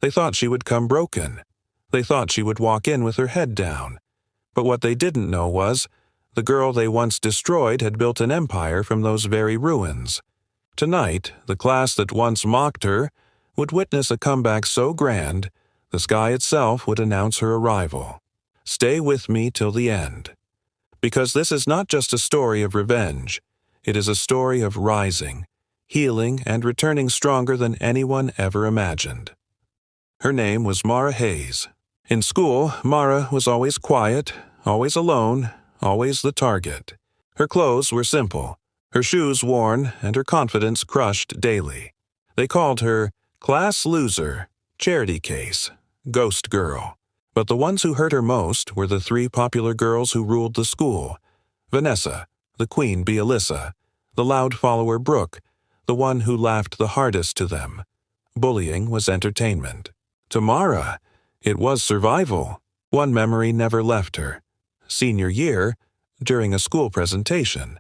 They thought she would come broken. They thought she would walk in with her head down. But what they didn't know was, the girl they once destroyed had built an empire from those very ruins. Tonight, the class that once mocked her would witness a comeback so grand, the sky itself would announce her arrival. Stay with me till the end. Because this is not just a story of revenge. It is a story of rising, healing, and returning stronger than anyone ever imagined. Her name was Mara Hayes. In school, Mara was always quiet, always alone, always the target. Her clothes were simple, her shoes worn, and her confidence crushed daily. They called her class loser, charity case, ghost girl. But the ones who hurt her most were the three popular girls who ruled the school: Vanessa, the queen bee Alyssa, the loud follower Brooke, the one who laughed the hardest to them. Bullying was entertainment. To Mara, it was survival. One memory never left her. Senior year, during a school presentation.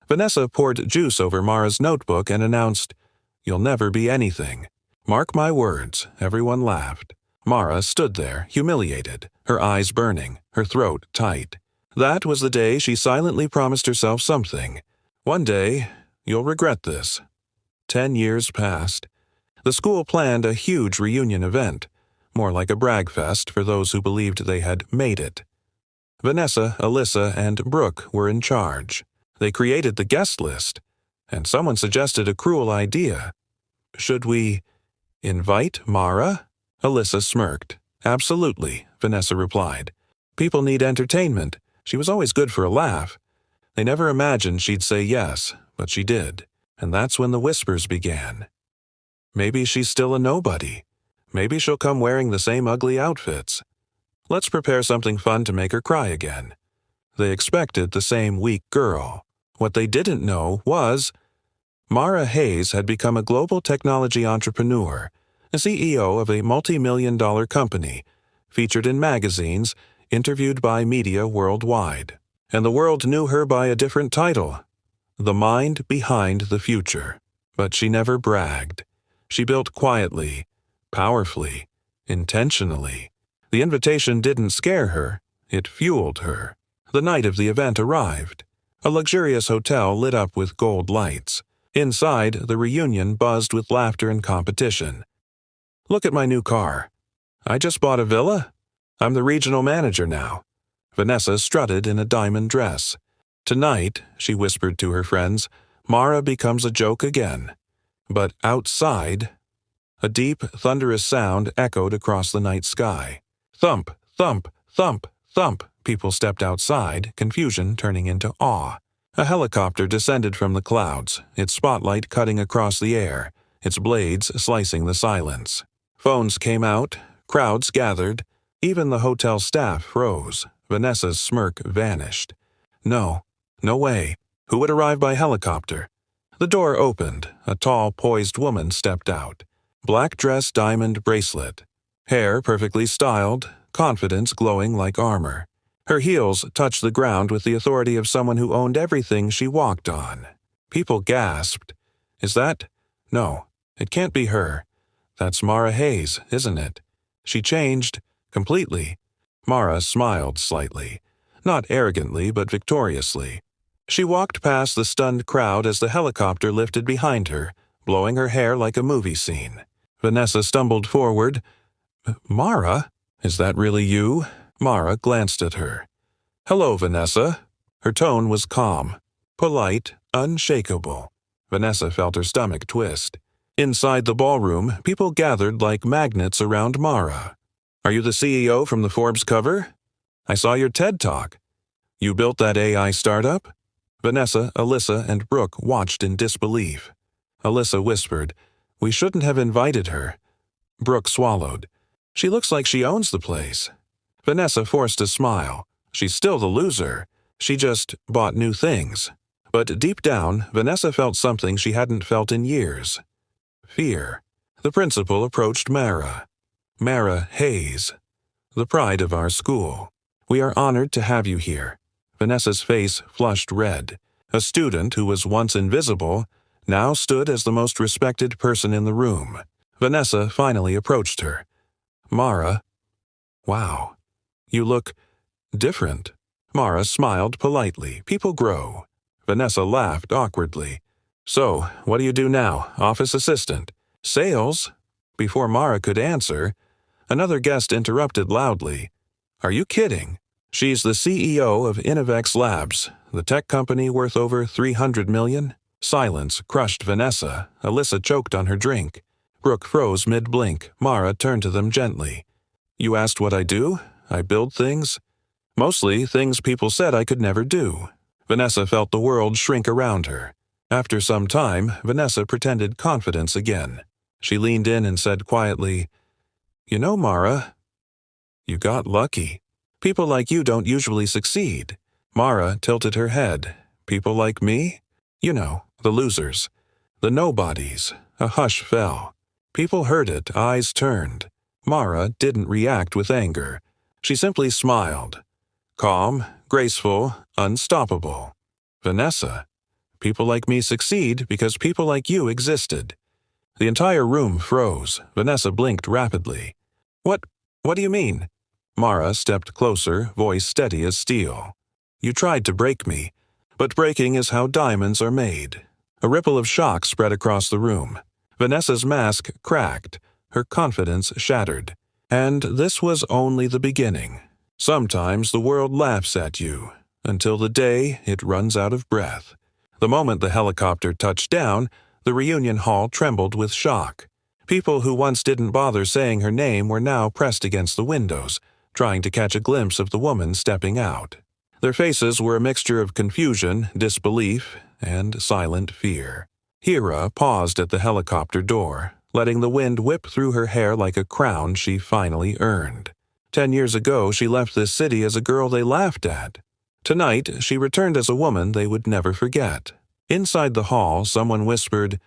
Vanessa poured juice over Mara's notebook and announced, "You'll never be anything." Mark my words, everyone laughed. Mara stood there, humiliated, her eyes burning, her throat tight. That was the day she silently promised herself something. One day, you'll regret this. 10 years passed. The school planned a huge reunion event, more like a brag fest for those who believed they had made it. Vanessa, Alyssa, and Brooke were in charge. They created the guest list, and someone suggested a cruel idea. Should we invite Mara? Alyssa smirked. Absolutely, Vanessa replied. People need entertainment. She was always good for a laugh. They never imagined she'd say yes, but she did. And that's when the whispers began. Maybe she's still a nobody. Maybe she'll come wearing the same ugly outfits. Let's prepare something fun to make her cry again. They expected the same weak girl. What they didn't know was, Mara Hayes had become a global technology entrepreneur, a CEO of a multi-million-dollar company, featured in magazines, interviewed by media worldwide. And the world knew her by a different title, The Mind Behind the Future. But she never bragged. She built quietly, powerfully, intentionally. The invitation didn't scare her, it fueled her. The night of the event arrived. A luxurious hotel lit up with gold lights. Inside, the reunion buzzed with laughter and competition. Look at my new car. I just bought a villa. I'm the regional manager now. Vanessa strutted in a diamond dress. Tonight, she whispered to her friends, Mara becomes a joke again. But outside, a deep, thunderous sound echoed across the night sky. Thump, thump, thump, thump. People stepped outside, confusion turning into awe. A helicopter descended from the clouds, its spotlight cutting across the air, its blades slicing the silence. Phones came out, crowds gathered. Even the hotel staff froze. Vanessa's smirk vanished. No way. Who would arrive by helicopter? The door opened. A tall, poised woman stepped out. Black dress, diamond bracelet. Hair perfectly styled, confidence glowing like armor. Her heels touched the ground with the authority of someone who owned everything she walked on. People gasped. Is that? No, it can't be her. That's Mara Hayes, isn't it? She changed completely. Mara smiled slightly, not arrogantly but victoriously. She walked past the stunned crowd as the helicopter lifted behind her, blowing her hair like a movie scene. Vanessa stumbled forward. Mara? Is that really you? Mara glanced at her. Hello, Vanessa. Her tone was calm, polite, unshakable. Vanessa felt her stomach twist. Inside the ballroom, people gathered like magnets around Mara. Are you the CEO from the Forbes cover? I saw your TED Talk. You built that AI startup? Vanessa, Alyssa, and Brooke watched in disbelief. Alyssa whispered, We shouldn't have invited her. Brooke swallowed. She looks like she owns the place. Vanessa forced a smile. She's still the loser. She just bought new things. But deep down, Vanessa felt something she hadn't felt in years. Fear. The principal approached Mara. Mara Hayes, the pride of our school. We are honored to have you here. Vanessa's face flushed red. A student who was once invisible now stood as the most respected person in the room. Vanessa finally approached her. Mara, wow, you look different. Mara smiled politely. People grow. Vanessa laughed awkwardly. So, what do you do now? Office assistant? Sales? Before Mara could answer, another guest interrupted loudly. Are you kidding? She's the CEO of Innovex Labs, the tech company worth over $300 million. Silence crushed Vanessa. Alyssa choked on her drink. Brooke froze mid-blink. Mara turned to them gently. You asked what I do? I build things? Mostly things people said I could never do. Vanessa felt the world shrink around her. After some time, Vanessa pretended confidence again. She leaned in and said quietly, You know, Mara, you got lucky. People like you don't usually succeed. Mara tilted her head. People like me? You know, the losers. The nobodies. A hush fell. People heard it, eyes turned. Mara didn't react with anger. She simply smiled. Calm, graceful, unstoppable. Vanessa, people like me succeed because people like you existed. The entire room froze. Vanessa blinked rapidly. What do you mean? Mara stepped closer, voice steady as steel. You tried to break me, but breaking is how diamonds are made. A ripple of shock spread across the room. Vanessa's mask cracked, her confidence shattered. And this was only the beginning. Sometimes the world laughs at you, until the day it runs out of breath. The moment the helicopter touched down, the reunion hall trembled with shock. People who once didn't bother saying her name were now pressed against the windows, trying to catch a glimpse of the woman stepping out. Their faces were a mixture of confusion, disbelief, and silent fear. Hira paused at the helicopter door, letting the wind whip through her hair like a crown she finally earned. 10 years ago, she left this city as a girl they laughed at. Tonight, she returned as a woman they would never forget. Inside the hall, someone whispered,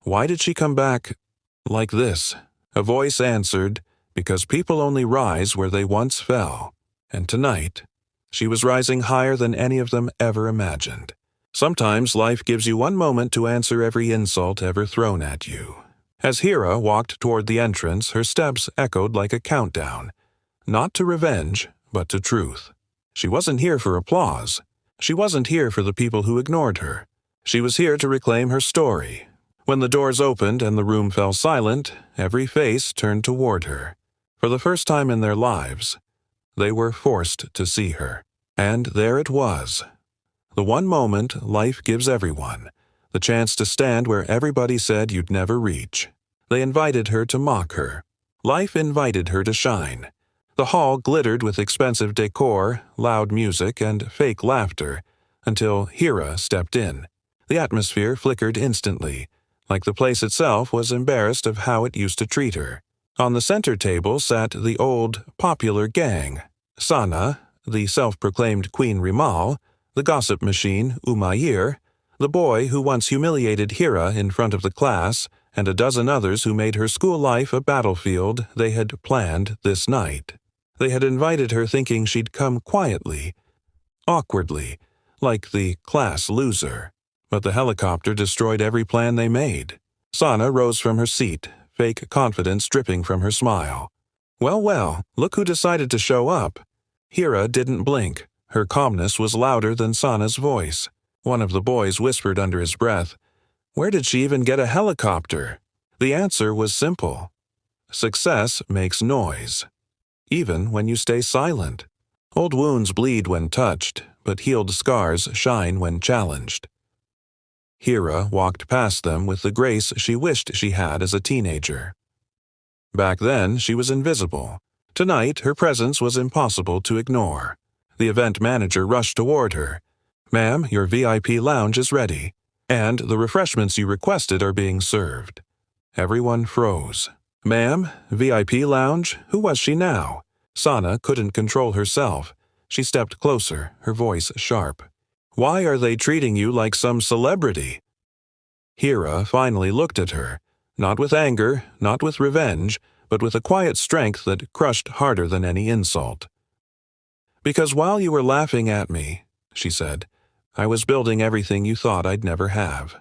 Why did she come back like this? A voice answered, Because people only rise where they once fell. And tonight, she was rising higher than any of them ever imagined. Sometimes life gives you one moment to answer every insult ever thrown at you. As Hira walked toward the entrance, her steps echoed like a countdown. Not to revenge, but to truth. She wasn't here for applause. She wasn't here for the people who ignored her. She was here to reclaim her story. When the doors opened and the room fell silent, every face turned toward her. For the first time in their lives, they were forced to see her. And there it was. The one moment life gives everyone, the chance to stand where everybody said you'd never reach. They invited her to mock her. Life invited her to shine. The hall glittered with expensive decor, loud music, and fake laughter, until Hira stepped in. The atmosphere flickered instantly, like the place itself was embarrassed of how it used to treat her. On the center table sat the old, popular gang. Sana, the self-proclaimed Queen Rimal, the gossip machine Umayyr, the boy who once humiliated Hira in front of the class, and a dozen others who made her school life a battlefield they had planned this night. They had invited her thinking she'd come quietly, awkwardly, like the class loser. But the helicopter destroyed every plan they made. Sana rose from her seat, fake confidence dripping from her smile. Well, look who decided to show up. Hira didn't blink. Her calmness was louder than Sana's voice. One of the boys whispered under his breath, Where did she even get a helicopter? The answer was simple. Success makes noise, even when you stay silent. Old wounds bleed when touched, but healed scars shine when challenged. Hira walked past them with the grace she wished she had as a teenager. Back then, she was invisible. Tonight, her presence was impossible to ignore. The event manager rushed toward her. Ma'am, your VIP lounge is ready, and the refreshments you requested are being served. Everyone froze. Ma'am, VIP lounge? Who was she now? Sana couldn't control herself. She stepped closer, her voice sharp. Why are they treating you like some celebrity? Hira finally looked at her, not with anger, not with revenge, but with a quiet strength that crushed harder than any insult. Because while you were laughing at me, she said, I was building everything you thought I'd never have.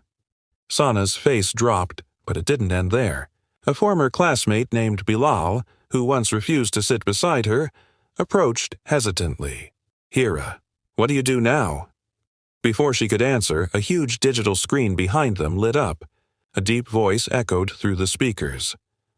Sana's face dropped, but it didn't end there. A former classmate named Bilal, who once refused to sit beside her, approached hesitantly. "Hira, what do you do now?" Before she could answer, a huge digital screen behind them lit up. A deep voice echoed through the speakers.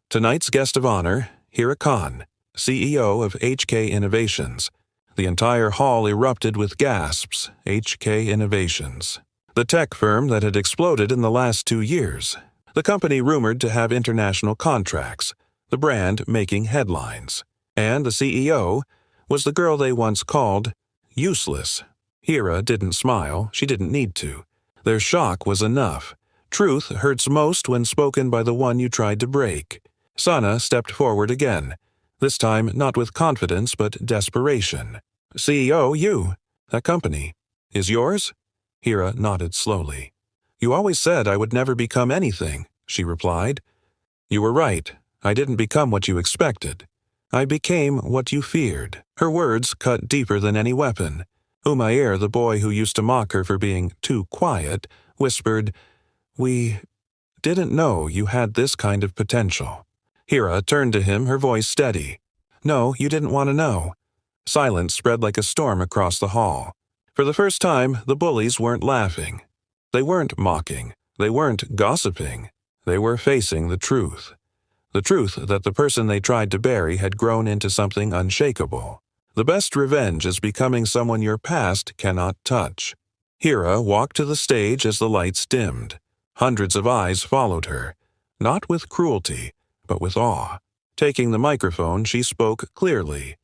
"Tonight's guest of honor, Hira Khan, CEO of HK Innovations." The entire hall erupted with gasps. HK Innovations. The tech firm that had exploded in the last 2 years. The company rumored to have international contracts. The brand making headlines. And the CEO was the girl they once called useless. Hira didn't smile. She didn't need to. Their shock was enough. Truth hurts most when spoken by the one you tried to break. Sana stepped forward again, this time not with confidence but desperation. "CEO, you. That company. Is yours?" Hira nodded slowly. "You always said I would never become anything," she replied. "You were right. I didn't become what you expected. I became what you feared." Her words cut deeper than any weapon. Umair, the boy who used to mock her for being too quiet, whispered, "We didn't know you had this kind of potential." Hira turned to him, her voice steady. "No, you didn't want to know." Silence spread like a storm across the hall. For the first time, the bullies weren't laughing. They weren't mocking. They weren't gossiping. They were facing the truth. The truth that the person they tried to bury had grown into something unshakable. The best revenge is becoming someone your past cannot touch. Hira walked to the stage as the lights dimmed. Hundreds of eyes followed her, not with cruelty, but with awe. Taking the microphone, she spoke clearly.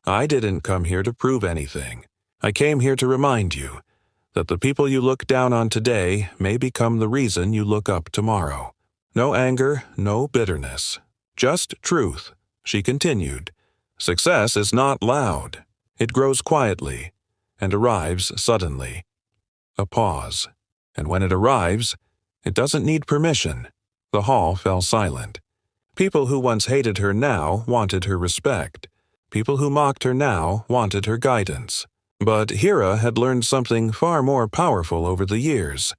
"I didn't come here to prove anything. I came here to remind you that the people you look down on today may become the reason you look up tomorrow. No anger, no bitterness. Just truth." She continued, "Success is not loud. It grows quietly and arrives suddenly." A pause. "And when it arrives, it doesn't need permission." The hall fell silent. People who once hated her now wanted her respect. People who mocked her now wanted her guidance. But Hira had learned something far more powerful over the years.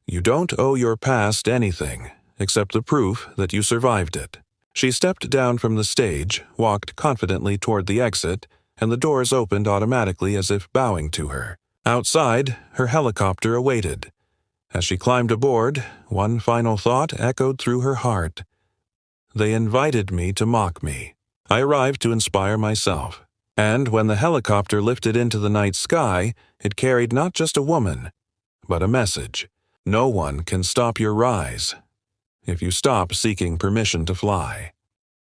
You don't owe your past anything, except the proof that you survived it. She stepped down from the stage, walked confidently toward the exit, and the doors opened automatically as if bowing to her. Outside, her helicopter awaited. As she climbed aboard, one final thought echoed through her heart. They invited me to mock me. I arrived to inspire myself. And when the helicopter lifted into the night sky, it carried not just a woman, but a message. No one can stop your rise if you stop seeking permission to fly.